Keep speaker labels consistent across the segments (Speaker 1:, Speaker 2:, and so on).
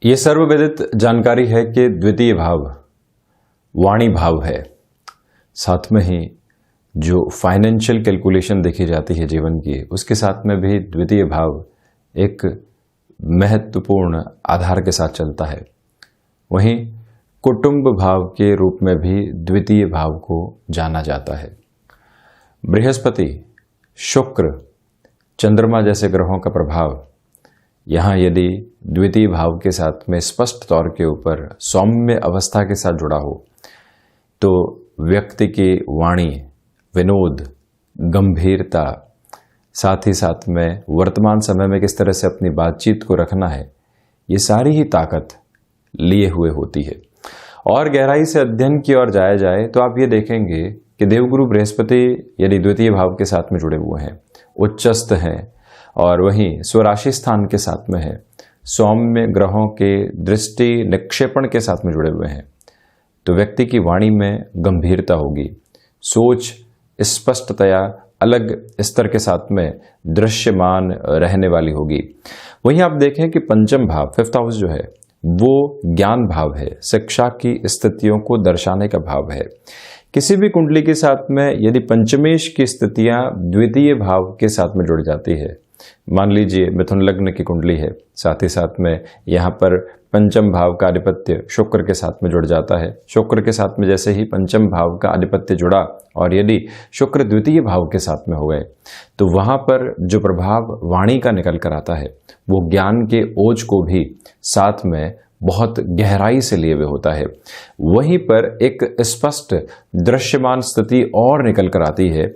Speaker 1: ये सर्वविदित जानकारी है कि द्वितीय भाव वाणी भाव है। साथ में ही जो फाइनेंशियल कैलकुलेशन देखी जाती है जीवन की, उसके साथ में भी द्वितीय भाव एक महत्वपूर्ण आधार के साथ चलता है। वहीं कुटुंब भाव के रूप में भी द्वितीय भाव को जाना जाता है। बृहस्पति, शुक्र, चंद्रमा जैसे ग्रहों का प्रभाव यहाँ यदि द्वितीय भाव के साथ में स्पष्ट तौर के ऊपर सौम्य अवस्था के साथ जुड़ा हो तो व्यक्ति की वाणी, विनोद, गंभीरता, साथ ही साथ में वर्तमान समय में किस तरह से अपनी बातचीत को रखना है, ये सारी ही ताकत लिए हुए होती है। और गहराई से अध्ययन की ओर जाया जाए तो आप ये देखेंगे कि देवगुरु बृहस्पति यदि द्वितीय भाव के साथ में जुड़े हुए हैं, उच्चस्थ हैं और वहीं स्वराशि स्थान के साथ में है, सौम्य ग्रहों के दृष्टि निक्षेपण के साथ में जुड़े हुए हैं, तो व्यक्ति की वाणी में गंभीरता होगी, सोच स्पष्टतया अलग स्तर के साथ में दृश्यमान रहने वाली होगी। वहीं आप देखें कि पंचम भाव, फिफ्थ हाउस जो है वो ज्ञान भाव है, शिक्षा की स्थितियों को दर्शाने का भाव है। किसी भी कुंडली के साथ में यदि पंचमेश की स्थितियां द्वितीय भाव के साथ में जुड़ जाती है, मान लीजिए मिथुन लग्न की कुंडली है, साथ ही साथ में यहाँ पर पंचम भाव का आधिपत्य शुक्र के साथ में जुड़ जाता है। शुक्र के साथ में जैसे ही पंचम भाव का आधिपत्य जुड़ा और यदि शुक्र द्वितीय भाव के साथ में हो गए तो वहां पर जो प्रभाव वाणी का निकल कर आता है वो ज्ञान के ओज को भी साथ में बहुत गहराई से लिए हुए होता है। वहीं पर एक स्पष्ट दृश्यमान स्थिति और निकल कर आती है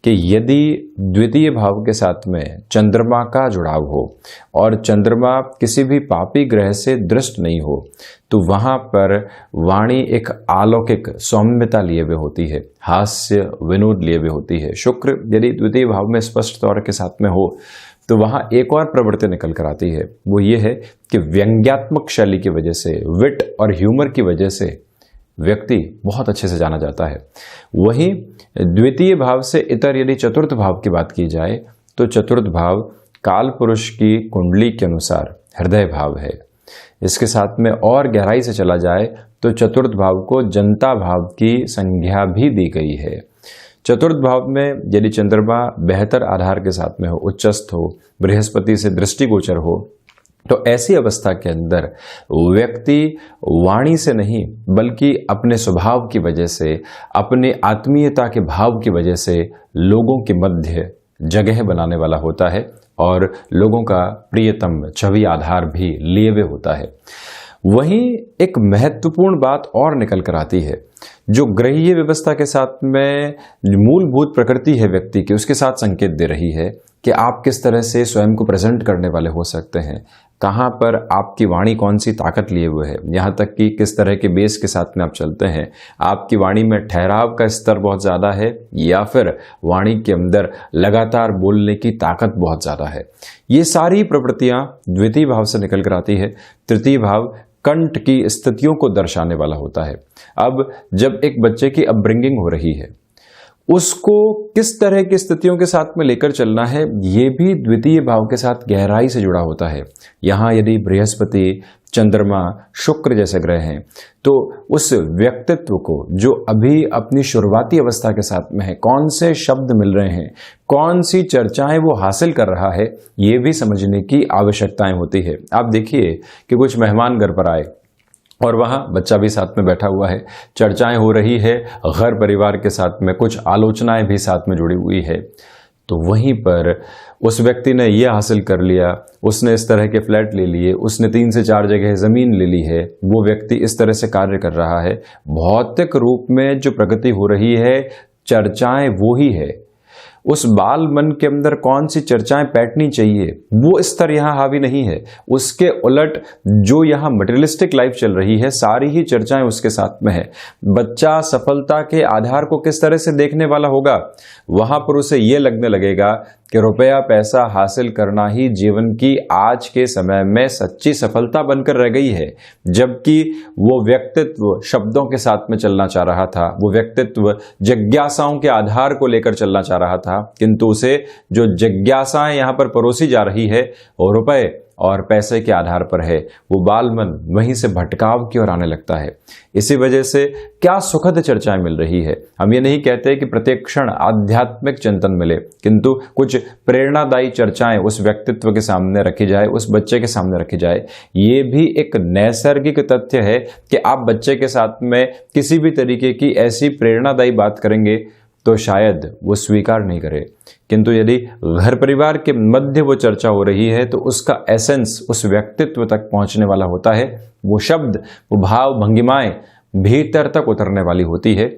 Speaker 1: कि यदि द्वितीय भाव के साथ में चंद्रमा का जुड़ाव हो और चंद्रमा किसी भी पापी ग्रह से दृष्ट नहीं हो तो वहां पर वाणी एक अलौकिक सौम्यता लिए हुए होती है, हास्य विनोद लिए हुए होती है। शुक्र यदि द्वितीय भाव में स्पष्ट तौर के साथ में हो तो वहां एक और प्रवृत्ति निकल कर आती है, वो ये है कि व्यंग्यात्मक शैली की वजह से, विट और ह्यूमर की वजह से व्यक्ति बहुत अच्छे से जाना जाता है। वहीं द्वितीय भाव से इतर यदि चतुर्थ भाव की बात की जाए तो चतुर्थ भाव काल पुरुष की कुंडली के अनुसार हृदय भाव है। इसके साथ में और गहराई से चला जाए तो चतुर्थ भाव को जनता भाव की संज्ञा भी दी गई है। चतुर्थ भाव में यदि चंद्रमा बेहतर आधार के साथ में हो, उच्चस्थ हो, बृहस्पति से दृष्टिगोचर हो तो ऐसी अवस्था के अंदर व्यक्ति वाणी से नहीं बल्कि अपने स्वभाव की वजह से, अपनी आत्मीयता के भाव की वजह से लोगों के मध्य जगह बनाने वाला होता है और लोगों का प्रियतम छवि आधार भी लिए हुए होता है। वहीं एक महत्वपूर्ण बात और निकल कर आती है, जो ग्रहीय व्यवस्था के साथ में मूलभूत प्रकृति है व्यक्ति की, उसके साथ संकेत दे रही है कि आप किस तरह से स्वयं को प्रेजेंट करने वाले हो सकते हैं, कहाँ पर आपकी वाणी कौन सी ताकत लिए हुए है, यहाँ तक कि किस तरह के बेस के साथ में आप चलते हैं, आपकी वाणी में ठहराव का स्तर बहुत ज़्यादा है या फिर वाणी के अंदर लगातार बोलने की ताकत बहुत ज़्यादा है। ये सारी प्रवृत्तियाँ द्वितीय भाव से निकल कर आती है। तृतीय भाव कंठ की स्थितियों को दर्शाने वाला होता है। अब जब एक बच्चे की अपब्रिंगिंग हो रही है, उसको किस तरह की स्थितियों के साथ में लेकर चलना है, ये भी द्वितीय भाव के साथ गहराई से जुड़ा होता है। यहाँ यदि बृहस्पति, चंद्रमा, शुक्र जैसे ग्रह हैं तो उस व्यक्तित्व को जो अभी अपनी शुरुआती अवस्था के साथ में है, कौन से शब्द मिल रहे हैं, कौन सी चर्चाएं वो हासिल कर रहा है, ये भी समझने की आवश्यकताएं होती है। आप देखिए कि कुछ मेहमान घर पर आए और वहाँ बच्चा भी साथ में बैठा हुआ है, चर्चाएं हो रही है, घर परिवार के साथ में कुछ आलोचनाएं भी साथ में जुड़ी हुई है, तो वहीं पर उस व्यक्ति ने यह हासिल कर लिया, उसने इस तरह के फ्लैट ले लिए, उसने 3 से 4 जगह ज़मीन ले ली है, वो व्यक्ति इस तरह से कार्य कर रहा है। भौतिक रूप में जो प्रगति हो रही है, चर्चाएं वो ही है। उस बाल मन के अंदर कौन सी चर्चाएं बैठनी चाहिए वो स्तर यहाँ हावी नहीं है। उसके उलट जो यहाँ मटेरियलिस्टिक लाइफ चल रही है, सारी ही चर्चाएं उसके साथ में है। बच्चा सफलता के आधार को किस तरह से देखने वाला होगा, वहां पर उसे ये लगने लगेगा कि रुपया पैसा हासिल करना ही जीवन की आज के समय में सच्ची सफलता बनकर रह गई है। जबकि वो व्यक्तित्व शब्दों के साथ में चलना चाह रहा था, वो व्यक्तित्व जिज्ञासाओं के आधार को लेकर चलना चाह रहा था, किंतु उसे जो जिज्ञासाएं यहाँ पर परोसी जा रही है और रुपए और पैसे के आधार पर है, वो बाल मन वहीं से भटकाव की ओर आने लगता है। इसी वजह से क्या सुखद चर्चाएं मिल रही है। हम ये नहीं कहते कि प्रत्येक क्षण आध्यात्मिक चिंतन मिले, किंतु कुछ प्रेरणादायी चर्चाएं उस व्यक्तित्व के सामने रखी जाए, उस बच्चे के सामने रखी जाए। ये भी एक नैसर्गिक तथ्य है कि आप बच्चे के साथ में किसी भी तरीके की ऐसी प्रेरणादायी बात करेंगे तो शायद वो स्वीकार नहीं करे, किंतु यदि घर परिवार के मध्य वो चर्चा हो रही है तो उसका एसेंस उस व्यक्तित्व तक पहुंचने वाला होता है। वो शब्द, वो भाव, भंगिमाएं भीतर तक उतरने वाली होती है।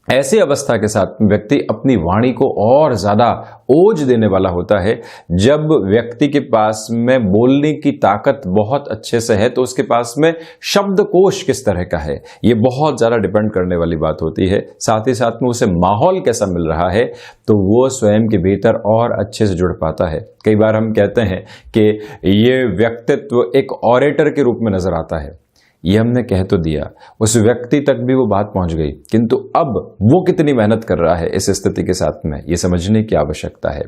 Speaker 1: ऐसी अवस्था के साथ व्यक्ति अपनी वाणी को और ज्यादा ओज देने वाला होता है। जब व्यक्ति के पास में बोलने की ताकत बहुत अच्छे से है तो उसके पास में शब्दकोश किस तरह का है, ये बहुत ज्यादा डिपेंड करने वाली बात होती है। साथ ही साथ में उसे माहौल कैसा मिल रहा है तो वो स्वयं के भीतर और अच्छे से जुड़ पाता है। कई बार हम कहते हैं कि ये व्यक्तित्व एक ऑरेटर के रूप में नजर आता है। ये हमने कह तो दिया, उस व्यक्ति तक भी वो बात पहुंच गई, किंतु अब वो कितनी मेहनत कर रहा है इस स्थिति के साथ में, ये समझने की आवश्यकता है।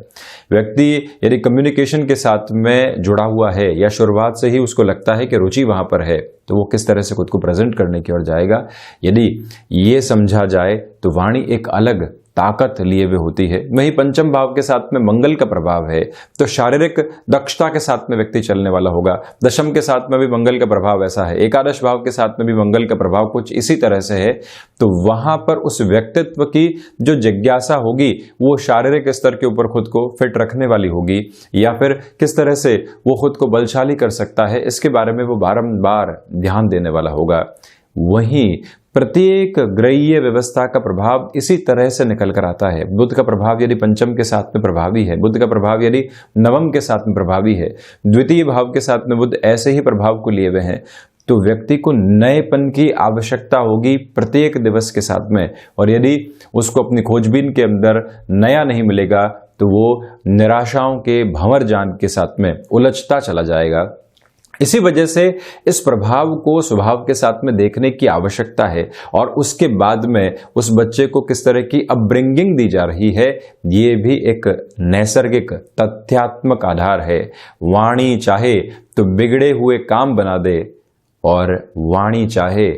Speaker 1: व्यक्ति यदि कम्युनिकेशन के साथ में जुड़ा हुआ है या शुरुआत से ही उसको लगता है कि रुचि वहां पर है, तो वो किस तरह से खुद को प्रेजेंट करने की ओर जाएगा। यदि ये समझा जाए तो वाणी एक अलग ताकत लिए हुए होती है। वहीं पंचम भाव के साथ में मंगल का प्रभाव है तो शारीरिक दक्षता के साथ में व्यक्ति चलने वाला होगा। दशम के साथ में भी मंगल का प्रभाव ऐसा है, एकादश भाव के साथ में भी मंगल का प्रभाव कुछ इसी तरह से है। तो वहां पर उस व्यक्तित्व की जो जिज्ञासा होगी वो शारीरिक स्तर के ऊपर खुद को फिट रखने वाली होगी, या फिर किस तरह से वो खुद को बलशाली कर सकता है, इसके बारे में वो बारंबार ध्यान देने वाला होगा। वहीं प्रत्येक ग्रहीय व्यवस्था का प्रभाव इसी तरह से निकल कर आता है। बुध का प्रभाव यदि पंचम के साथ में प्रभावी है, बुध का प्रभाव यदि नवम के साथ में प्रभावी है, द्वितीय भाव के साथ में बुध ऐसे ही प्रभाव को लिए हुए हैं, तो व्यक्ति को नएपन की आवश्यकता होगी प्रत्येक दिवस के साथ में। और यदि उसको अपनी खोजबीन के अंदर नया नहीं मिलेगा तो वो निराशाओं के भंवर जाल के साथ में उलझता चला जाएगा। इसी वजह से इस प्रभाव को स्वभाव के साथ में देखने की आवश्यकता है, और उसके बाद में उस बच्चे को किस तरह की अपब्रिंगिंग दी जा रही है, ये भी एक नैसर्गिक तथ्यात्मक आधार है। वाणी चाहे तो बिगड़े हुए काम बना दे, और वाणी चाहे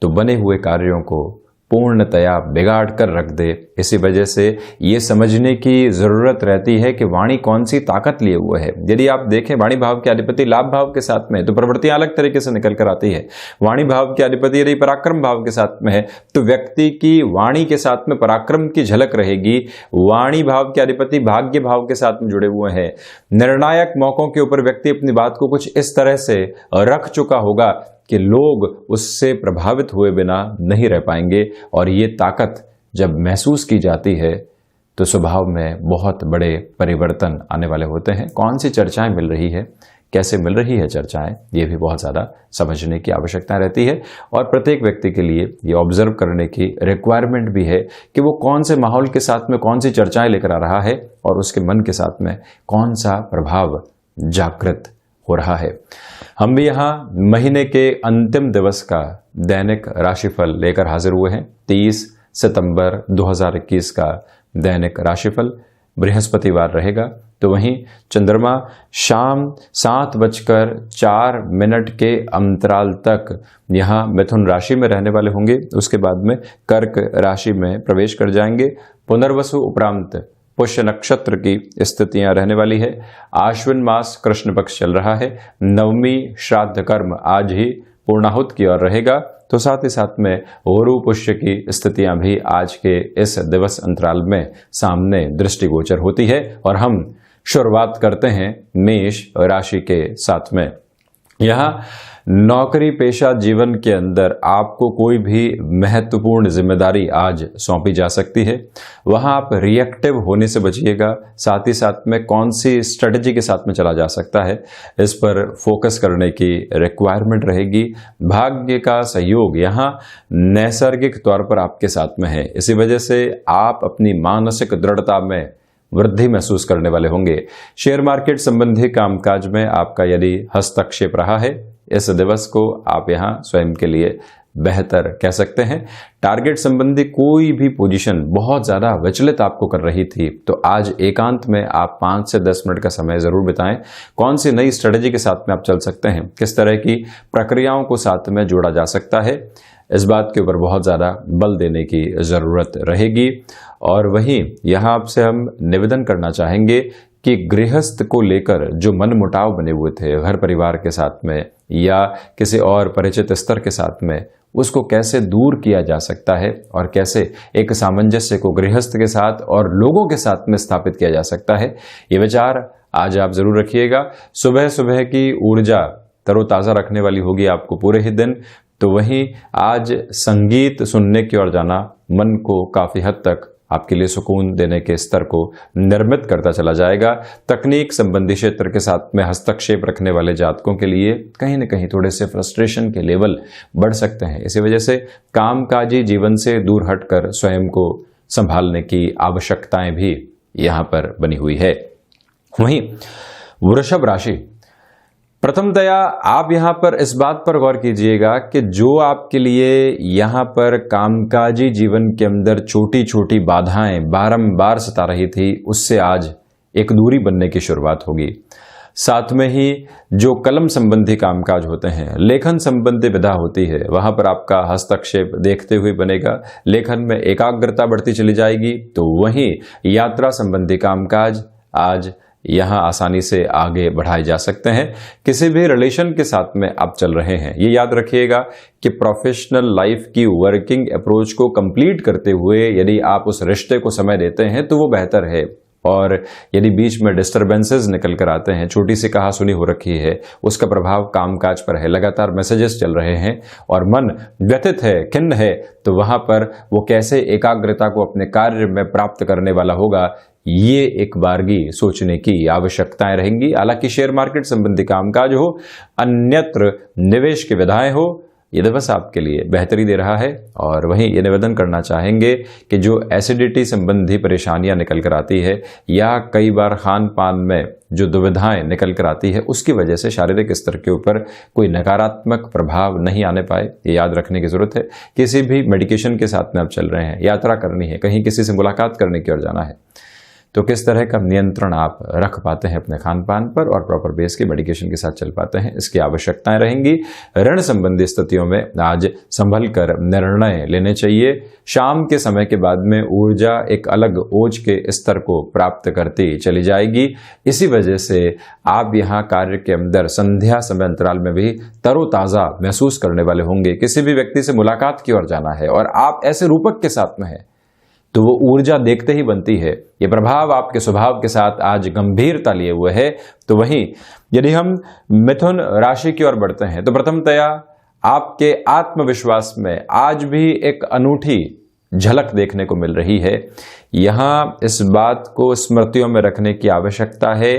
Speaker 1: तो बने हुए कार्यों को पूर्णतया बिगाड़ कर रख दे। इसी वजह से ये समझने की जरूरत रहती है कि वाणी कौन सी ताकत लिए हुए है। यदि आप देखें वाणी भाव के अधिपति लाभ भाव के साथ में तो प्रवृत्तियां अलग तरीके से निकल कर आती है। वाणी भाव के अधिपति यदि पराक्रम भाव के साथ में है तो व्यक्ति की वाणी के साथ में पराक्रम की झलक रहेगी। वाणी भाव के अधिपति भाग्य भाव के साथ में जुड़े हुए हैं। निर्णायक मौकों के ऊपर व्यक्ति अपनी बात को कुछ इस तरह से रख चुका होगा कि लोग उससे प्रभावित हुए बिना नहीं रह पाएंगे, और ये ताकत जब महसूस की जाती है तो स्वभाव में बहुत बड़े परिवर्तन आने वाले होते हैं। कौन सी चर्चाएं मिल रही है, कैसे मिल रही है चर्चाएं, ये भी बहुत ज़्यादा समझने की आवश्यकता रहती है। और प्रत्येक व्यक्ति के लिए ये ऑब्जर्व करने की रिक्वायरमेंट भी है कि वो कौन से माहौल के साथ में कौन सी चर्चाएं लेकर आ रहा है, और उसके मन के साथ में कौन सा प्रभाव जागृत हो रहा है। हम भी यहाँ महीने के अंतिम दिवस का दैनिक राशिफल लेकर हाजिर हुए हैं। 30 सितंबर 2021 का दैनिक राशिफल बृहस्पतिवार रहेगा। तो वहीं चंद्रमा शाम 7:04 के अंतराल तक यहाँ मिथुन राशि में रहने वाले होंगे। उसके बाद में कर्क राशि में प्रवेश कर जाएंगे। पुनर्वसु उपरांत पुष्य नक्षत्र की स्थितियां रहने वाली है। आश्विन मास कृष्ण पक्ष चल रहा है। नवमी श्राद्ध कर्म आज ही पूर्णाहुत की ओर रहेगा। तो साथ ही साथ में गुरु पुष्य की स्थितियां भी आज के इस दिवस अंतराल में सामने दृष्टिगोचर होती है। और हम शुरुआत करते हैं मेष राशि के साथ में। यहाँ नौकरी पेशा जीवन के अंदर आपको कोई भी महत्वपूर्ण जिम्मेदारी आज सौंपी जा सकती है। वहां आप रिएक्टिव होने से बचिएगा। साथ ही साथ में कौन सी स्ट्रेटजी के साथ में चला जा सकता है, इस पर फोकस करने की रिक्वायरमेंट रहेगी। भाग्य का सहयोग यहाँ नैसर्गिक तौर पर आपके साथ में है। इसी वजह से आप अपनी मानसिक दृढ़ता में वृद्धि महसूस करने वाले होंगे। शेयर मार्केट संबंधी कामकाज में आपका यदि हस्तक्षेप रहा है, इस दिवस को आप यहाँ स्वयं के लिए बेहतर कह सकते हैं। टारगेट संबंधी कोई भी पोजीशन बहुत ज़्यादा विचलित आपको कर रही थी, तो आज एकांत में आप 5 से 10 मिनट का समय ज़रूर बिताएं। कौन सी नई स्ट्रेटेजी के साथ में आप चल सकते हैं, किस तरह की प्रक्रियाओं को साथ में जोड़ा जा सकता है, इस बात के ऊपर बहुत ज़्यादा बल देने की ज़रूरत रहेगी। और वहीं यहाँ आपसे हम निवेदन करना चाहेंगे कि गृहस्थ को लेकर जो मनमुटाव बने हुए थे घर परिवार के साथ में या किसी और परिचित स्तर के साथ में, उसको कैसे दूर किया जा सकता है और कैसे एक सामंजस्य को गृहस्थ के साथ और लोगों के साथ में स्थापित किया जा सकता है, ये विचार आज आप जरूर रखिएगा। सुबह सुबह की ऊर्जा तरोताज़ा रखने वाली होगी आपको पूरे ही दिन। तो वहीं आज संगीत सुनने की ओर जाना मन को काफ़ी हद तक आपके लिए सुकून देने के स्तर को निर्मित करता चला जाएगा। तकनीक संबंधी क्षेत्र के साथ में हस्तक्षेप रखने वाले जातकों के लिए कहीं न कहीं थोड़े से फ्रस्ट्रेशन के लेवल बढ़ सकते हैं। इसी वजह से कामकाजी जीवन से दूर हटकर स्वयं को संभालने की आवश्यकताएं भी यहाँ पर बनी हुई है। वहीं वृषभ राशि, प्रथमतया आप यहाँ पर इस बात पर गौर कीजिएगा कि जो आपके लिए यहाँ पर कामकाजी जीवन के अंदर छोटी छोटी बाधाएं बारंबार सता रही थी, उससे आज एक दूरी बनने की शुरुआत होगी। साथ में ही जो कलम संबंधी कामकाज होते हैं, लेखन संबंधी विधा होती है, वहां पर आपका हस्तक्षेप देखते हुए बनेगा। लेखन में एकाग्रता बढ़ती चली जाएगी। तो वहीं यात्रा संबंधी कामकाज आज यहाँ आसानी से आगे बढ़ाए जा सकते हैं। किसी भी रिलेशन के साथ में आप चल रहे हैं, ये याद रखिएगा कि प्रोफेशनल लाइफ की वर्किंग अप्रोच को कंप्लीट करते हुए यदि आप उस रिश्ते को समय देते हैं तो वो बेहतर है। और यदि बीच में डिस्टरबेंसेस निकल कर आते हैं, छोटी सी कहा सुनी हो रखी है, उसका प्रभाव कामकाज पर है, लगातार मैसेजेस चल रहे हैं और मन व्यथित है, खिन्न है, तो वहां पर वो कैसे एकाग्रता को अपने कार्य में प्राप्त करने वाला होगा, ये एक बारगी सोचने की आवश्यकताएं रहेंगी। हालांकि शेयर मार्केट संबंधी कामकाज हो, अन्यत्र निवेश की विधाएं हो, ये दिवस आपके लिए बेहतरी दे रहा है। और वहीं ये निवेदन करना चाहेंगे कि जो एसिडिटी संबंधी परेशानियां निकल कर आती है या कई बार खान पान में जो दुविधाएं निकल कर आती है, उसकी वजह से शारीरिक स्तर के ऊपर कोई नकारात्मक प्रभाव नहीं आने पाए, ये याद रखने की जरूरत है। किसी भी मेडिकेशन के साथ में आप चल रहे हैं, यात्रा करनी है, कहीं किसी से मुलाकात करने की ओर जाना है, तो किस तरह का नियंत्रण आप रख पाते हैं अपने खान पान पर और प्रॉपर बेस के मेडिकेशन के साथ चल पाते हैं, इसकी आवश्यकताएं रहेंगी। ऋण संबंधी स्थितियों में आज संभल कर निर्णय लेने चाहिए। शाम के समय के बाद में ऊर्जा एक अलग ओज के स्तर को प्राप्त करती चली जाएगी। इसी वजह से आप यहाँ कार्य के अंदर संध्या समय अंतराल में भी तरोताजा महसूस करने वाले होंगे। किसी भी व्यक्ति से मुलाकात की ओर जाना है और आप ऐसे रूपक के साथ में हैं, तो वो ऊर्जा देखते ही बनती है। ये प्रभाव आपके स्वभाव के साथ आज गंभीरता लिए हुए है। तो वहीं यदि हम मिथुन राशि की ओर बढ़ते हैं, तो प्रथमतया आपके आत्मविश्वास में आज भी एक अनूठी झलक देखने को मिल रही है। यहां इस बात को स्मृतियों में रखने की आवश्यकता है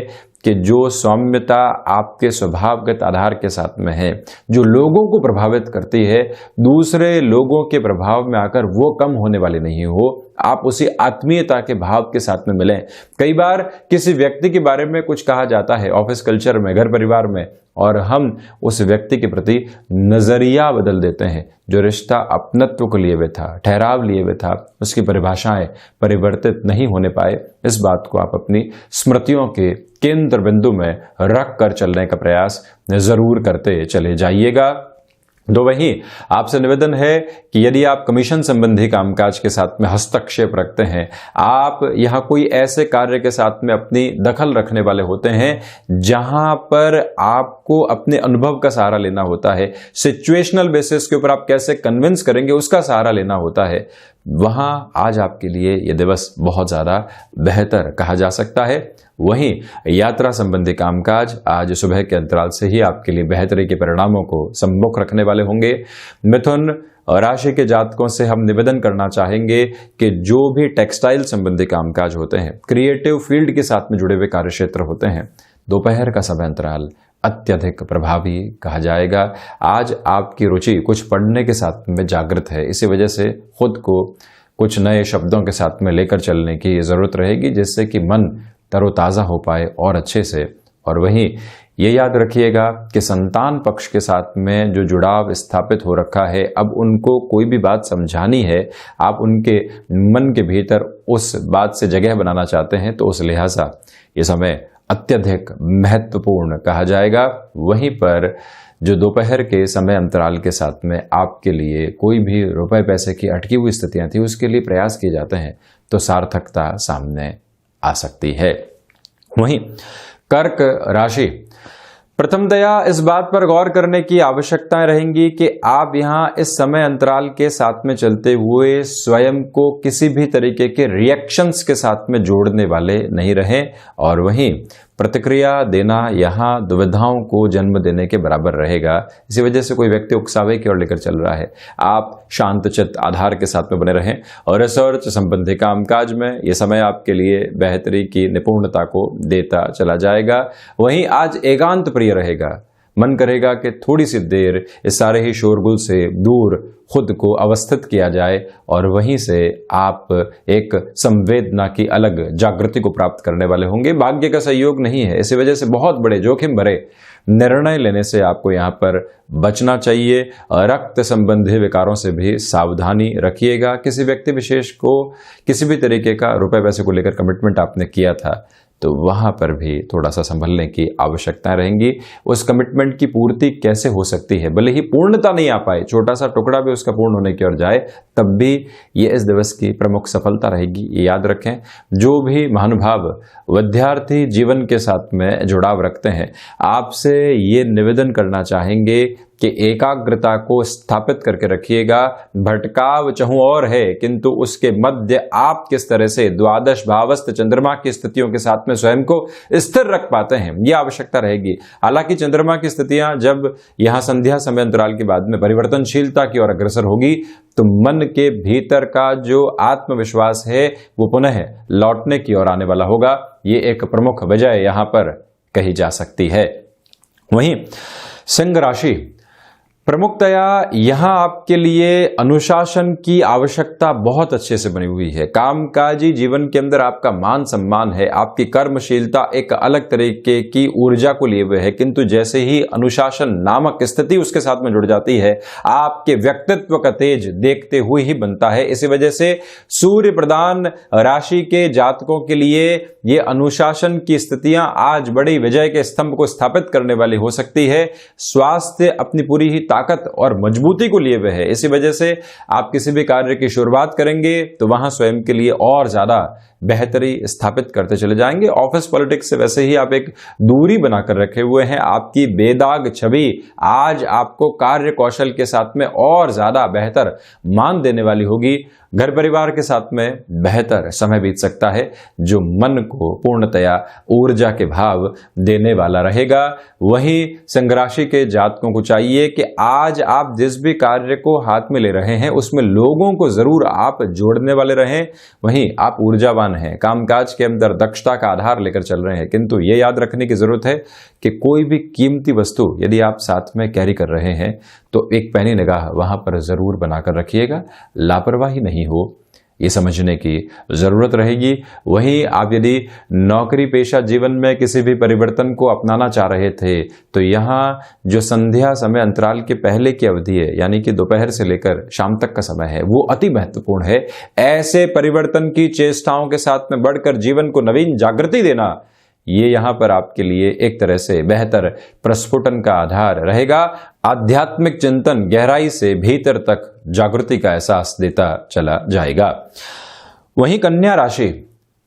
Speaker 1: कि जो सौम्यता आपके स्वभावगत आधार के साथ में है, जो लोगों को प्रभावित करती है, दूसरे लोगों के प्रभाव में आकर वो कम होने वाली नहीं हो। आप उसी आत्मीयता के भाव के साथ में मिलें। कई बार किसी व्यक्ति के बारे में कुछ कहा जाता है ऑफिस कल्चर में, घर परिवार में, और हम उस व्यक्ति के प्रति नजरिया बदल देते हैं। जो रिश्ता अपनत्व को लिए हुए था, ठहराव लिए हुए था, उसकी परिभाषाएं परिवर्तित नहीं होने पाए। इस बात को आप अपनी स्मृतियों के केंद्र बिंदु में रख कर चलने का प्रयास जरूर करते चले जाइएगा। तो वहीं आपसे निवेदन है कि यदि आप कमीशन संबंधी कामकाज के साथ में हस्तक्षेप रखते हैं, आप यहाँ कोई ऐसे कार्य के साथ में अपनी दखल रखने वाले होते हैं जहां पर आपको अपने अनुभव का सहारा लेना होता है, सिचुएशनल बेसिस के ऊपर आप कैसे कन्विंस करेंगे उसका सहारा लेना होता है, वहां आज आपके लिए यह दिवस बहुत ज्यादा बेहतर कहा जा सकता है। वहीं यात्रा संबंधी कामकाज आज सुबह के अंतराल से ही आपके लिए बेहतरी के परिणामों को सम्मुख रखने वाले होंगे। मिथुन राशि के जातकों से हम निवेदन करना चाहेंगे कि जो भी टेक्सटाइल संबंधी कामकाज होते हैं, क्रिएटिव फील्ड के साथ में जुड़े हुए कार्यक्षेत्र होते हैं, दोपहर का समय अंतराल अत्यधिक प्रभावी कहा जाएगा। आज आपकी रुचि कुछ पढ़ने के साथ में जागृत है, इसी वजह से खुद को कुछ नए शब्दों के साथ में लेकर चलने की जरूरत रहेगी, जिससे कि मन तरोताज़ा हो पाए और अच्छे से। और वहीं ये याद रखिएगा कि संतान पक्ष के साथ में जो जुड़ाव स्थापित हो रखा है, अब उनको कोई भी बात समझानी है, आप उनके मन के भीतर उस बात से जगह बनाना चाहते हैं, तो उस लिहाजा ये समय अत्यधिक महत्वपूर्ण कहा जाएगा। वहीं पर जो दोपहर के समय अंतराल के साथ में आपके लिए कोई भी रुपए पैसे की अटकी हुई स्थितियां थी, उसके लिए प्रयास किए जाते हैं, तो सार्थकता सामने आ सकती है। वहीं कर्क राशि, प्रथमतया इस बात पर गौर करने की आवश्यकताएं रहेंगी कि आप यहां इस समय अंतराल के साथ में चलते हुए स्वयं को किसी भी तरीके के रिएक्शंस के साथ में जोड़ने वाले नहीं रहें, और वहीं प्रतिक्रिया देना यहां दुविधाओं को जन्म देने के बराबर रहेगा। इसी वजह से कोई व्यक्ति उकसावे की ओर लेकर चल रहा है, आप शांतचित्त आधार के साथ में बने रहें, और रिसर्च संबंधी कामकाज में यह समय आपके लिए बेहतरी की निपुणता को देता चला जाएगा। वहीं आज एकांत प्रिय रहेगा, मन करेगा कि थोड़ी सी देर इस सारे ही शोरगुल से दूर खुद को अवस्थित किया जाए, और वहीं से आप एक संवेदना की अलग जागृति को प्राप्त करने वाले होंगे। भाग्य का सहयोग नहीं है, इसी वजह से बहुत बड़े जोखिम भरे निर्णय लेने से आपको यहाँ पर बचना चाहिए। रक्त संबंधी विकारों से भी सावधानी रखिएगा। किसी व्यक्ति विशेष को किसी भी तरीके का रुपए पैसे को लेकर कमिटमेंट आपने किया था, तो वहां पर भी थोड़ा सा संभलने की आवश्यकता रहेंगी। उस कमिटमेंट की पूर्ति कैसे हो सकती है, भले ही पूर्णता नहीं आ पाए, छोटा सा टुकड़ा भी उसका पूर्ण होने की ओर जाए, तब भी ये इस दिवस की प्रमुख सफलता रहेगी। ये याद रखें, जो भी महानुभाव विद्यार्थी जीवन के साथ में जुड़ाव रखते हैं, आपसे ये निवेदन करना चाहेंगे कि एकाग्रता को स्थापित करके रखिएगा। भटकाव चहु और है, किंतु उसके मध्य आप किस तरह से द्वादश भावस्थ चंद्रमा की स्थितियों के साथ में स्वयं को स्थिर रख पाते हैं, यह आवश्यकता रहेगी। हालांकि चंद्रमा की स्थितियां जब यहां संध्या समय अंतराल के बाद में परिवर्तनशीलता की ओर अग्रसर होगी, तो मन के भीतर का जो आत्मविश्वास है वो पुनः लौटने की ओर आने वाला होगा। ये एक प्रमुख वजह यहां पर कही जा सकती है। वहीं सिंह राशि, प्रमुखतया यहां आपके लिए अनुशासन की आवश्यकता बहुत अच्छे से बनी हुई है। कामकाजी जीवन के अंदर आपका मान सम्मान है, आपकी कर्मशीलता एक अलग तरीके की ऊर्जा को लिए हुए है, किंतु जैसे ही अनुशासन नामक स्थिति उसके साथ में जुड़ जाती है, आपके व्यक्तित्व का तेज देखते हुए ही बनता है। इसी वजह से सूर्य प्रधान राशि के जातकों के लिए ये अनुशासन की स्थितियां आज बड़ी विजय के स्तंभ को स्थापित करने वाली हो सकती है। स्वास्थ्य अपनी पूरी ही ताकत और मजबूती को लिए हुए है, इसी वजह से आप किसी भी कार्य की शुरुआत करेंगे तो वहां स्वयं के लिए और ज्यादा बेहतरी स्थापित करते चले जाएंगे। ऑफिस पॉलिटिक्स से वैसे ही आप एक दूरी बनाकर रखे हुए हैं। आपकी बेदाग छवि आज आपको कार्य कौशल के साथ में और ज्यादा बेहतर मान देने वाली होगी। घर परिवार के साथ में बेहतर समय बीत सकता है, जो मन को पूर्णतया ऊर्जा के भाव देने वाला रहेगा। वहीं सिंह राशि के जातकों को चाहिए कि आज आप जिस भी कार्य को हाथ में ले रहे हैं उसमें लोगों को जरूर आप जोड़ने वाले रहें। वहीं आप ऊर्जावान हैं, कामकाज के अंदर दक्षता का आधार लेकर चल रहे हैं, किंतु ये याद रखने की जरूरत है कि कोई भी कीमती वस्तु यदि आप साथ में कैरी कर रहे हैं तो एक पैनी निगाह वहां पर जरूर बनाकर रखिएगा, लापरवाही नहीं हो, ये समझने की जरूरत रहेगी। वहीं आप यदि नौकरी पेशा जीवन में किसी भी परिवर्तन को अपनाना चाह रहे थे, तो यहाँ जो संध्या समय अंतराल के पहले की अवधि है, यानी कि दोपहर से लेकर शाम तक का समय है, वो अति महत्वपूर्ण है। ऐसे परिवर्तन की चेष्टाओं के साथ में बढ़कर जीवन को नवीन जागृति देना, ये यहां पर आपके लिए एक तरह से बेहतर प्रस्फुटन का आधार रहेगा। आध्यात्मिक चिंतन गहराई से भीतर तक जागृति का एहसास देता चला जाएगा। वहीं कन्या राशि,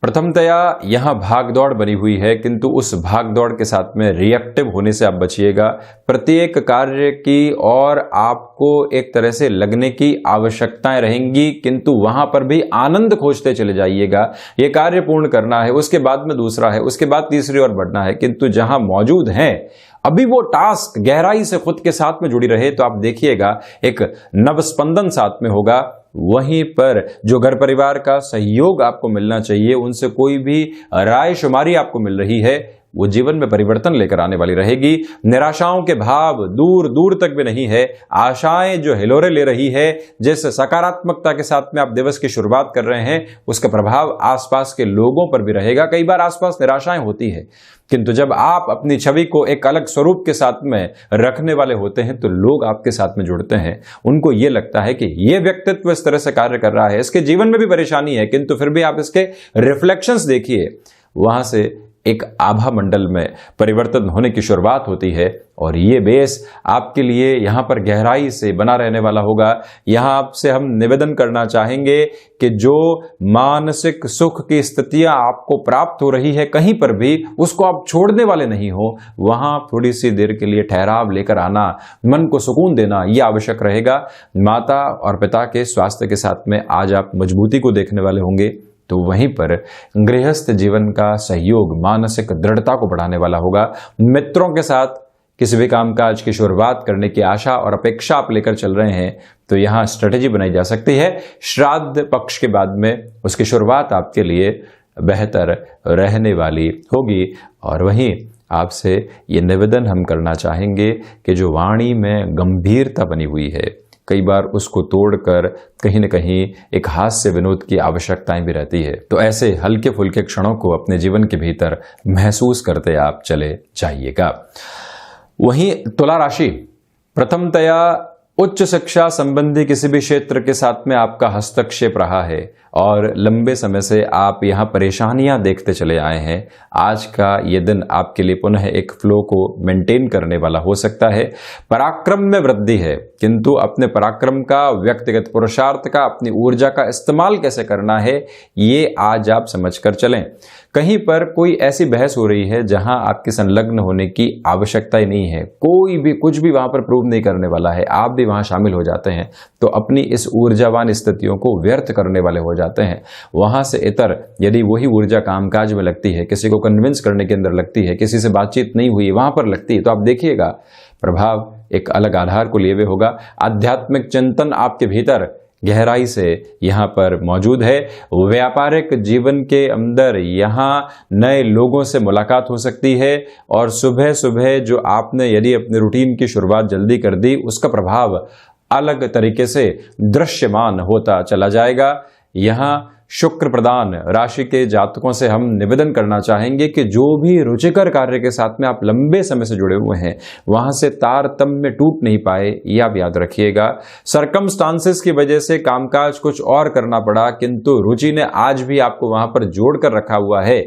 Speaker 1: प्रथमतया यहां भागदौड़ बनी हुई है, किंतु उस भागदौड़ के साथ में रिएक्टिव होने से आप बचिएगा। प्रत्येक कार्य की और आपको एक तरह से लगने की आवश्यकताएं रहेंगी, किंतु वहां पर भी आनंद खोजते चले जाइएगा। यह कार्य पूर्ण करना है, उसके बाद में दूसरा है, उसके बाद तीसरी ओर बढ़ना है, किंतु जहां मौजूद हैं अभी वो टास्क गहराई से खुद के साथ में जुड़ी रहे, तो आप देखिएगा एक नवस्पंदन साथ में होगा। वहीं पर जो घर परिवार का सहयोग आपको मिलना चाहिए, उनसे कोई भी राय शुमारी आपको मिल रही है, वो जीवन में परिवर्तन लेकर आने वाली रहेगी। निराशाओं के भाव दूर दूर तक भी नहीं है। आशाएं जो हिलोरे ले रही है, जिस सकारात्मकता के साथ में आप दिवस की शुरुआत कर रहे हैं, उसका प्रभाव आसपास के लोगों पर भी रहेगा। कई बार आसपास निराशाएं होती है, किंतु जब आप अपनी छवि को एक अलग स्वरूप के साथ में रखने वाले होते हैं तो लोग आपके साथ में जुड़ते हैं। उनको यह लगता है कि यह व्यक्तित्व इस तरह से कार्य कर रहा है, इसके जीवन में भी परेशानी है, किंतु फिर भी आप इसके रिफ्लेक्शंस देखिए, वहां से एक आभा मंडल में परिवर्तन होने की शुरुआत होती है। और ये बेस आपके लिए यहां पर गहराई से बना रहने वाला होगा। यहां आपसे हम निवेदन करना चाहेंगे कि जो मानसिक सुख की स्थितियां आपको प्राप्त हो रही है कहीं पर भी, उसको आप छोड़ने वाले नहीं हो। वहां थोड़ी सी देर के लिए ठहराव लेकर आना, मन को सुकून देना, यह आवश्यक रहेगा। माता और पिता के स्वास्थ्य के साथ में आज आप मजबूती को देखने वाले होंगे, तो वहीं पर गृहस्थ जीवन का सहयोग मानसिक दृढ़ता को बढ़ाने वाला होगा। मित्रों के साथ किसी भी कामकाज की शुरुआत करने की आशा और अपेक्षा आप लेकर चल रहे हैं तो यहां स्ट्रेटेजी बनाई जा सकती है। श्राद्ध पक्ष के बाद में उसकी शुरुआत आपके लिए बेहतर रहने वाली होगी। और वहीं आपसे ये निवेदन हम करना चाहेंगे कि जो वाणी में गंभीरता बनी हुई है, कई बार उसको तोड़कर कहीं न कहीं एक हास्य विनोद की आवश्यकताएं भी रहती है। तो ऐसे हल्के फुल्के क्षणों को अपने जीवन के भीतर महसूस करते आप चले जाइएगा। वहीं तुला राशि, प्रथमतया उच्च शिक्षा संबंधी किसी भी क्षेत्र के साथ में आपका हस्तक्षेप रहा है और लंबे समय से आप यहां परेशानियां देखते चले आए हैं। आज का ये दिन आपके लिए पुनः एक फ्लो को मेंटेन करने वाला हो सकता है। पराक्रम में वृद्धि है, किंतु अपने पराक्रम का, व्यक्तिगत पुरुषार्थ का, अपनी ऊर्जा का इस्तेमाल कैसे करना है, ये आज आप समझकर चलें। कहीं पर कोई ऐसी बहस हो रही है जहां आपके संलग्न होने की आवश्यकता ही नहीं है, कोई भी कुछ भी वहां पर प्रूव नहीं करने वाला है, आप भी वहां शामिल हो जाते हैं तो अपनी इस ऊर्जावान स्थितियों को व्यर्थ करने वाले हो जाते हैं। वहां से इतर यदि वही ऊर्जा कामकाज में लगती है, किसी को कन्विंस करने के अंदर लगती है, किसी से बातचीत नहीं हुई वहां पर लगती है, तो आप देखिएगा प्रभाव एक अलग आधार को लिए हुए होगा। आध्यात्मिक चिंतन आपके भीतर गहराई से यहां पर मौजूद है। व्यापारिक जीवन के अंदर यहां नए लोगों से मुलाकात हो सकती है और सुबह सुबह जो आपने यदि अपने रूटीन की शुरुआत जल्दी कर दी, उसका प्रभाव अलग तरीके से दृश्यमान होता चला जाएगा। यहां शुक्र प्रदान राशि के जातकों से हम निवेदन करना चाहेंगे कि जो भी रुचिकर कार्य के साथ में आप लंबे समय से जुड़े हुए हैं, वहां से तारतम्य टूट नहीं पाए, ये आप याद रखिएगा। सरकमस्टांसेस की वजह से कामकाज कुछ और करना पड़ा, किंतु रुचि ने आज भी आपको वहां पर जोड़ कर रखा हुआ है,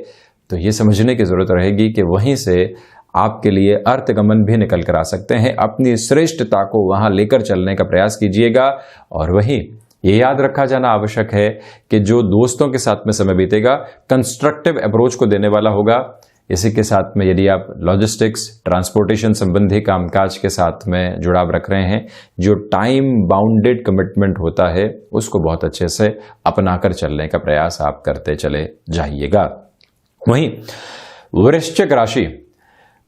Speaker 1: तो ये समझने की जरूरत रहेगी कि वहीं से आपके लिए अर्थगमन भी निकल कर आ सकते हैं। अपनी श्रेष्ठता को वहां लेकर चलने का प्रयास कीजिएगा। और वहीं ये याद रखा जाना आवश्यक है कि जो दोस्तों के साथ में समय बीतेगा कंस्ट्रक्टिव अप्रोच को देने वाला होगा। इसी के साथ में यदि आप लॉजिस्टिक्स, ट्रांसपोर्टेशन संबंधी कामकाज के साथ में जुड़ाव रख रहे हैं, जो टाइम बाउंडेड कमिटमेंट होता है उसको बहुत अच्छे से अपनाकर चलने का प्रयास आप करते चले जाइएगा। वहीं वृश्चिक राशि,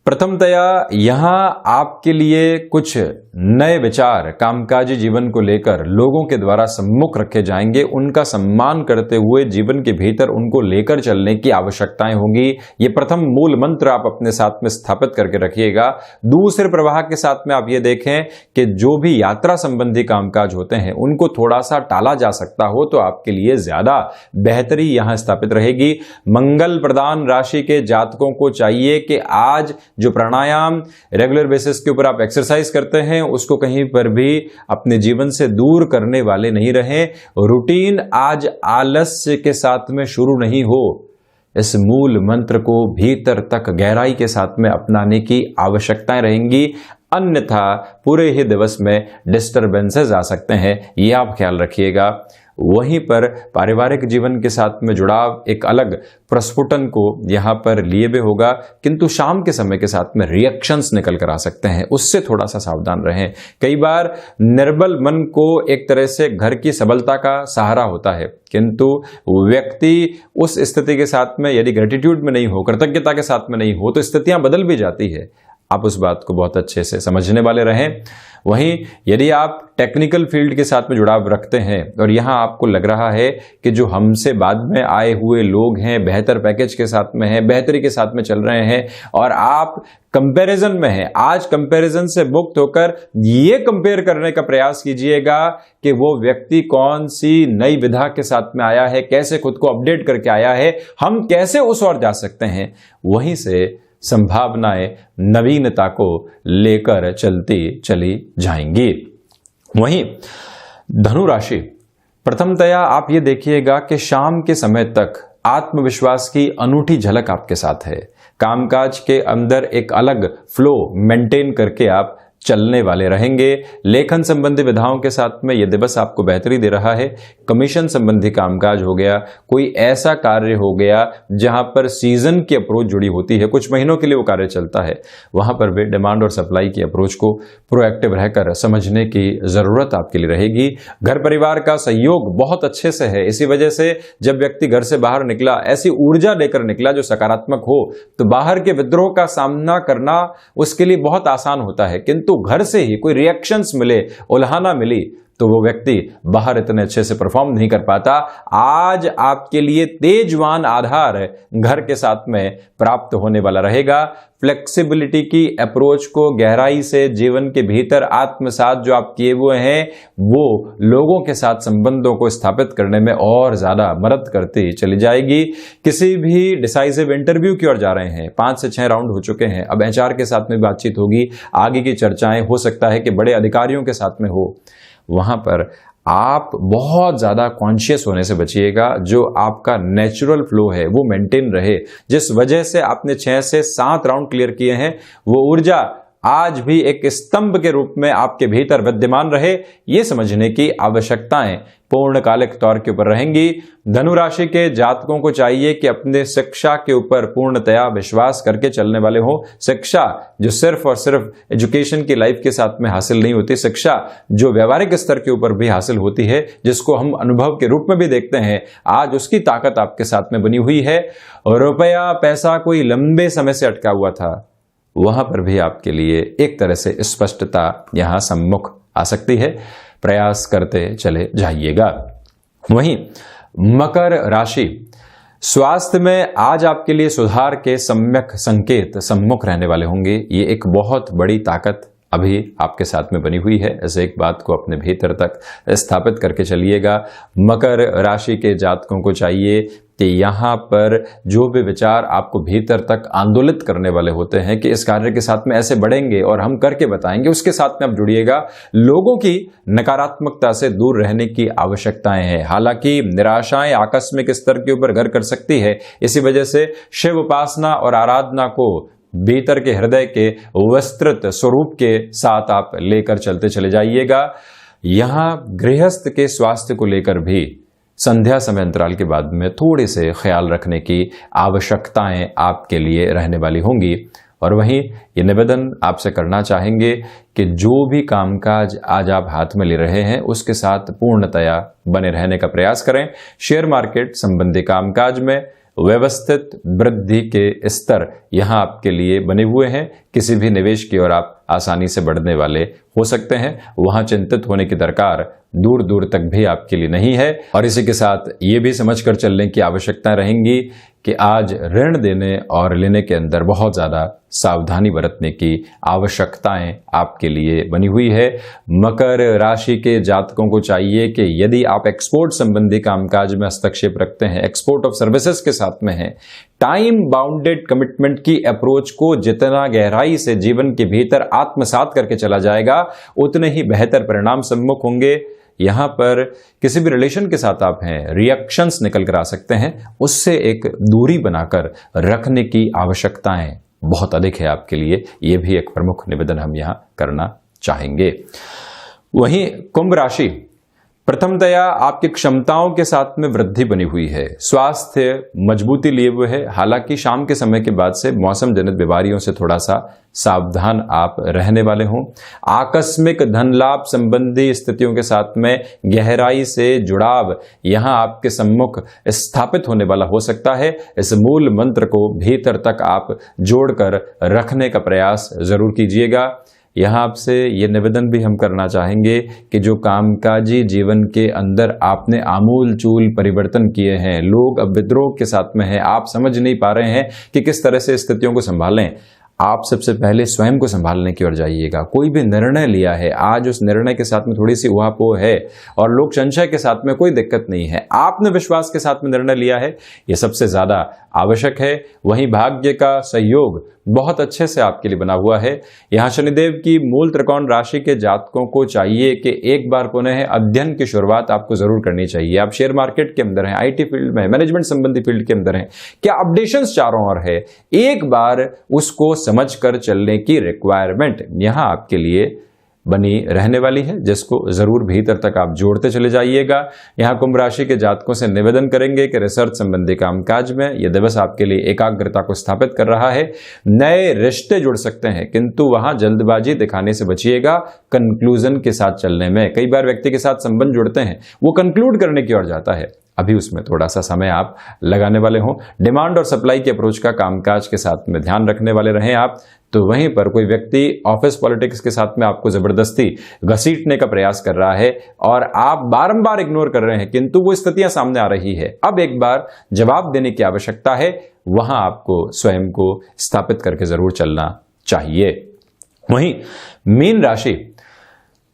Speaker 1: प्रथमतया यहां आपके लिए कुछ नए विचार कामकाजी जीवन को लेकर लोगों के द्वारा सम्मुख रखे जाएंगे। उनका सम्मान करते हुए जीवन के भीतर उनको लेकर चलने की आवश्यकताएं होंगी। ये प्रथम मूल मंत्र आप अपने साथ में स्थापित करके रखिएगा। दूसरे प्रवाह के साथ में आप ये देखें कि जो भी यात्रा संबंधी कामकाज होते हैं उनको थोड़ा सा टाला जा सकता हो तो आपके लिए ज्यादा बेहतरी यहां स्थापित रहेगी। मंगल प्रदान राशि के जातकों को चाहिए कि आज जो प्राणायाम रेगुलर बेसिस के ऊपर आप एक्सरसाइज करते हैं उसको कहीं पर भी अपने जीवन से दूर करने वाले नहीं रहें। रूटीन आज आलस्य के साथ में शुरू नहीं हो, इस मूल मंत्र को भीतर तक गहराई के साथ में अपनाने की आवश्यकताएं रहेंगी, अन्यथा पूरे ही दिवस में डिस्टरबेंसेस आ सकते हैं, ये आप ख्याल रखिएगा। वहीं पर पारिवारिक जीवन के साथ में जुड़ाव एक अलग प्रस्फुटन को यहां पर लिए भी होगा, किंतु शाम के समय के साथ में रिएक्शंस निकल कर आ सकते हैं, उससे थोड़ा सा सावधान रहें। कई बार निर्बल मन को एक तरह से घर की सबलता का सहारा होता है, किंतु व्यक्ति उस स्थिति के साथ में यदि ग्रेटिट्यूड में नहीं हो, कृतज्ञता के साथ में नहीं हो, तो स्थितियां बदल भी जाती है। आप उस बात को बहुत अच्छे से समझने वाले रहें। वहीं यदि आप टेक्निकल फील्ड के साथ में जुड़ाव रखते हैं और यहां आपको लग रहा है कि जो हमसे बाद में आए हुए लोग हैं बेहतर पैकेज के साथ में हैं, बेहतरी के साथ में चल रहे हैं और आप कंपैरिजन में हैं, आज कंपैरिजन से मुक्त होकर ये कंपेयर करने का प्रयास कीजिएगा कि वो व्यक्ति कौन सी नई विधा के साथ में आया है, कैसे खुद को अपडेट करके आया है, हम कैसे उस ओर जा सकते हैं। वहीं से संभावनाएं नवीनता को लेकर चलती चली जाएंगी। वहीं धनु राशि, प्रथमतया आप ये देखिएगा कि शाम के समय तक आत्मविश्वास की अनूठी झलक आपके साथ है। कामकाज के अंदर एक अलग फ्लो मेंटेन करके आप चलने वाले रहेंगे। लेखन संबंधी विधाओं के साथ में यह दिवस आपको बेहतरी दे रहा है। कमीशन संबंधी कामकाज हो गया, कोई ऐसा कार्य हो गया जहां पर सीजन की अप्रोच जुड़ी होती है, कुछ महीनों के लिए वो कार्य चलता है, वहां पर भी डिमांड और सप्लाई की अप्रोच को प्रोएक्टिव रहकर समझने की जरूरत आपके लिए रहेगी। घर परिवार का सहयोग बहुत अच्छे से है, इसी वजह से जब व्यक्ति घर से बाहर निकला ऐसी ऊर्जा लेकर निकला जो सकारात्मक हो, तो बाहर के विद्रोह का सामना करना उसके लिए बहुत आसान होता है। किंतु घर से ही कोई रिएक्शंस मिले, उल्हाना मिली, तो वो व्यक्ति बाहर इतने अच्छे से परफॉर्म नहीं कर पाता। आज आपके लिए तेजवान आधार घर के साथ में प्राप्त होने वाला रहेगा। फ्लेक्सिबिलिटी की अप्रोच को गहराई से जीवन के भीतर आत्मसात जो आप किए हुए हैं, वो लोगों के साथ संबंधों को स्थापित करने में और ज्यादा मदद करती चली जाएगी। किसी भी डिसाइसिव इंटरव्यू की ओर जा रहे हैं, 5 से 6 राउंड हो चुके हैं, अब एचआर के साथ में बातचीत होगी, आगे की चर्चाएं हो सकता है कि बड़े अधिकारियों के साथ में हो। वहां पर आप बहुत ज्यादा कॉन्शियस होने से बचिएगा। जो आपका नेचुरल फ्लो है वो मेंटेन रहे। जिस वजह से आपने 6 से 7 राउंड क्लियर किए हैं, वो ऊर्जा आज भी एक स्तंभ के रूप में आपके भीतर विद्यमान रहे, ये समझने की आवश्यकताएं पूर्णकालिक तौर के ऊपर रहेंगी। धनु राशि के जातकों को चाहिए कि अपने शिक्षा के ऊपर पूर्णतया विश्वास करके चलने वाले हो। शिक्षा जो सिर्फ और सिर्फ एजुकेशन की लाइफ के साथ में हासिल नहीं होती, शिक्षा जो व्यवहारिक स्तर के ऊपर भी हासिल होती है, जिसको हम अनुभव के रूप में भी देखते हैं, आज उसकी ताकत आपके साथ में बनी हुई है। रुपया पैसा कोई लंबे समय से अटका हुआ था, वहां पर भी आपके लिए एक तरह से स्पष्टता यहां सम्मुख आ सकती है। प्रयास करते चले जाइएगा। वहीं मकर राशि, स्वास्थ्य में आज आपके लिए सुधार के सम्यक संकेत सम्मुख रहने वाले होंगे। ये एक बहुत बड़ी ताकत अभी आपके साथ में बनी हुई है। ऐसे एक बात को अपने भीतर तक स्थापित करके चलिएगा। मकर राशि के जातकों को चाहिए कि यहाँ पर जो भी विचार आपको भीतर तक आंदोलित करने वाले होते हैं कि इस कार्य के साथ में ऐसे बढ़ेंगे और हम करके बताएंगे, उसके साथ में आप जुड़िएगा। लोगों की नकारात्मकता से दूर रहने की आवश्यकताएं हैं। हालांकि निराशाएं आकस्मिक स्तर के ऊपर घर कर सकती है, इसी वजह से शिव उपासना और आराधना को भीतर के हृदय के विस्तृत स्वरूप के साथ आप लेकर चलते चले जाइएगा। यहां गृहस्थ के स्वास्थ्य को लेकर भी संध्या समय अंतराल के बाद में थोड़े से ख्याल रखने की आवश्यकताएं आपके लिए रहने वाली होंगी। और वहीं ये निवेदन आपसे करना चाहेंगे कि जो भी कामकाज आज आप हाथ में ले रहे हैं उसके साथ पूर्णतया बने रहने का प्रयास करें। शेयर मार्केट संबंधी कामकाज में व्यवस्थित वृद्धि के स्तर यहां आपके लिए बने हुए हैं। किसी भी निवेश की ओर आप आसानी से बढ़ने वाले हो सकते हैं। वहां चिंतित होने की दरकार दूर दूर तक भी आपके लिए नहीं है। और इसी के साथ ये भी समझकर चलने की आवश्यकता रहेंगी कि आज ऋण देने और लेने के अंदर बहुत ज्यादा सावधानी बरतने की आवश्यकताएं आपके लिए बनी हुई है। मकर राशि के जातकों को चाहिए कि यदि आप एक्सपोर्ट संबंधी कामकाज में हस्तक्षेप रखते हैं, एक्सपोर्ट ऑफ सर्विसेज के साथ में हैं, टाइम बाउंडेड कमिटमेंट की अप्रोच को जितना गहराई से जीवन के भीतर आत्मसात करके चला जाएगा, उतने ही बेहतर परिणाम सम्मुख होंगे। यहां पर किसी भी रिलेशन के साथ आप हैं, रिएक्शंस निकल कर आ सकते हैं, उससे एक दूरी बनाकर रखने की आवश्यकताएं बहुत अधिक है आपके लिए। यह भी एक प्रमुख निवेदन हम यहां करना चाहेंगे। वहीं कुंभ राशि, प्रथमतया आपकी क्षमताओं के साथ में वृद्धि बनी हुई है। स्वास्थ्य मजबूती लिए हुए है। हालांकि शाम के समय के बाद से मौसम जनित बीमारियों से थोड़ा सा सावधान आप रहने वाले हों। आकस्मिक धन लाभ संबंधी स्थितियों के साथ में गहराई से जुड़ाव यहां आपके सम्मुख स्थापित होने वाला हो सकता है। इस मूल मंत्र को भीतर तक आप जोड़कर रखने का प्रयास जरूर कीजिएगा। यहाँ आपसे ये निवेदन भी हम करना चाहेंगे कि जो कामकाजी जीवन के अंदर आपने आमूल चूल परिवर्तन किए हैं, लोग अब विद्रोह के साथ में हैं, आप समझ नहीं पा रहे हैं कि किस तरह से स्थितियों को संभालें। आप सबसे पहले स्वयं को संभालने की ओर जाइएगा। कोई भी निर्णय लिया है, आज उस निर्णय के साथ में थोड़ी सी उहापोह है और लोक संशय के साथ में कोई दिक्कत नहीं है। आपने विश्वास के साथ में निर्णय लिया है, ये सबसे ज्यादा आवश्यक है। वहीं भाग्य का सहयोग बहुत अच्छे से आपके लिए बना हुआ है। यहाँ शनिदेव की मूल त्रिकोण राशि के जातकों को चाहिए कि एक बार पुनः अध्ययन की शुरुआत आपको जरूर करनी चाहिए। आप शेयर मार्केट के अंदर हैं, IT फील्ड में, मैनेजमेंट संबंधी फील्ड के अंदर हैं, क्या अपडेशंस चारों ओर है, एक बार उसको समझकर चलने की रिक्वायरमेंट यहां आपके लिए बनी रहने वाली है, जिसको जरूर भीतर तक आप जोड़ते चले जाइएगा। यहां कुंभ राशि के जातकों से निवेदन करेंगे कि रिसर्च संबंधी कामकाज में यह दिवस आपके लिए एकाग्रता को स्थापित कर रहा है। नए रिश्ते जुड़ सकते हैं, किंतु वहां जल्दबाजी दिखाने से बचिएगा कंक्लूजन के साथ चलने में। कई बार व्यक्ति के साथ संबंध जुड़ते हैं, वो कंक्लूड करने की ओर जाता है, अभी उसमें थोड़ा सा समय आप लगाने वाले हो। डिमांड और सप्लाई के अप्रोच का कामकाज के साथ में ध्यान रखने वाले रहें आप। तो वहीं पर कोई व्यक्ति ऑफिस पॉलिटिक्स के साथ में आपको जबरदस्ती घसीटने का प्रयास कर रहा है और आप बारंबार इग्नोर कर रहे हैं, किंतु वो स्थितियां सामने आ रही है। अब एक बार जवाब देने की आवश्यकता है, वहां आपको स्वयं को स्थापित करके जरूर चलना चाहिए। वहीं मीन राशि,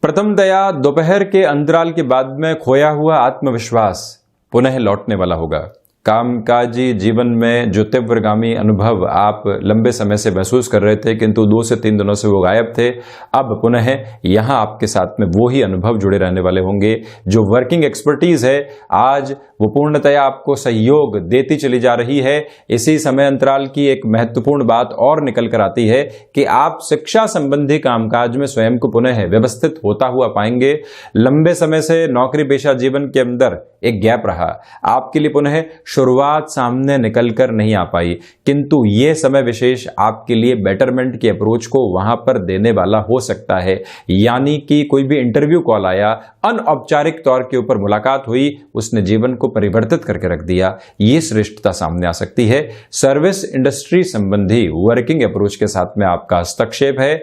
Speaker 1: प्रथमतया दोपहर के अंतराल के बाद में खोया हुआ आत्मविश्वास पुनः लौटने वाला होगा। कामकाजी जीवन में जो तीव्रगामी अनुभव आप लंबे समय से महसूस कर रहे थे, किंतु 2 से 3 दिनों से वो गायब थे, अब पुनः यहां आपके साथ में वो ही अनुभव जुड़े रहने वाले होंगे। जो वर्किंग एक्सपर्टीज है आज वो पूर्णतया आपको सहयोग देती चली जा रही है। इसी समय अंतराल की एक महत्वपूर्ण बात और निकल कर आती है कि आप शिक्षा संबंधी कामकाज में स्वयं को पुनः व्यवस्थित होता हुआ पाएंगे। लंबे समय से नौकरी पेशा जीवन के अंदर एक गैप रहा, आपके लिए पुनः शुरुआत सामने निकलकर नहीं आ पाई, किंतु यह समय विशेष आपके लिए बेटरमेंट की अप्रोच को वहां पर देने वाला हो सकता है। यानी कि कोई भी इंटरव्यू कॉल आया, अनौपचारिक तौर के ऊपर मुलाकात हुई, उसने जीवन को परिवर्तित करके रख दिया, ये श्रेष्ठता सामने आ सकती है। सर्विस इंडस्ट्री संबंधी वर्किंग अप्रोच के साथ में आपका हस्तक्षेप है,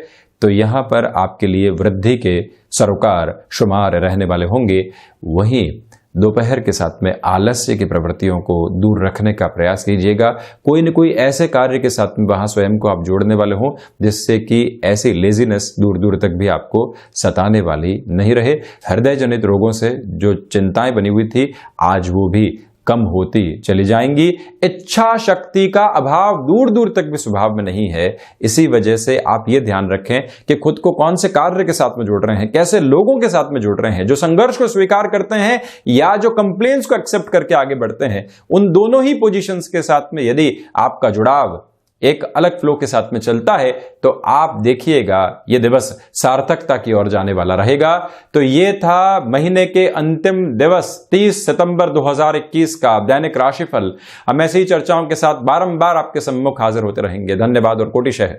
Speaker 1: तो यहां पर आपके लिए वृद्धि के सरोकार शुमार रहने वाले होंगे। वहीं दोपहर के साथ में आलस्य की प्रवृत्तियों को दूर रखने का प्रयास कीजिएगा। कोई न कोई ऐसे कार्य के साथ में वहां स्वयं को आप जोड़ने वाले हो जिससे कि ऐसी लेजीनेस दूर दूर तक भी आपको सताने वाली नहीं रहे। हृदय जनित रोगों से जो चिंताएं बनी हुई थी, आज वो भी कम होती चली जाएंगी। इच्छा शक्ति का अभाव दूर दूर तक भी स्वभाव में नहीं है। इसी वजह से आप ये ध्यान रखें कि खुद को कौन से कार्य के साथ में जोड़ रहे हैं, कैसे लोगों के साथ में जोड़ रहे हैं, जो संघर्ष को स्वीकार करते हैं या जो कंप्लेंट्स को एक्सेप्ट करके आगे बढ़ते हैं। उन दोनों ही पोजीशंस के साथ में यदि आपका जुड़ाव एक अलग फ्लो के साथ में चलता है, तो आप देखिएगा ये दिवस सार्थकता की ओर जाने वाला रहेगा। तो ये था महीने के अंतिम दिवस 30 सितंबर 2021 का दैनिक राशिफल। हम ऐसी ही चर्चाओं के साथ बारंबार आपके सम्मुख हाजिर होते रहेंगे। धन्यवाद और कोटिशः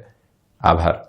Speaker 1: आभार।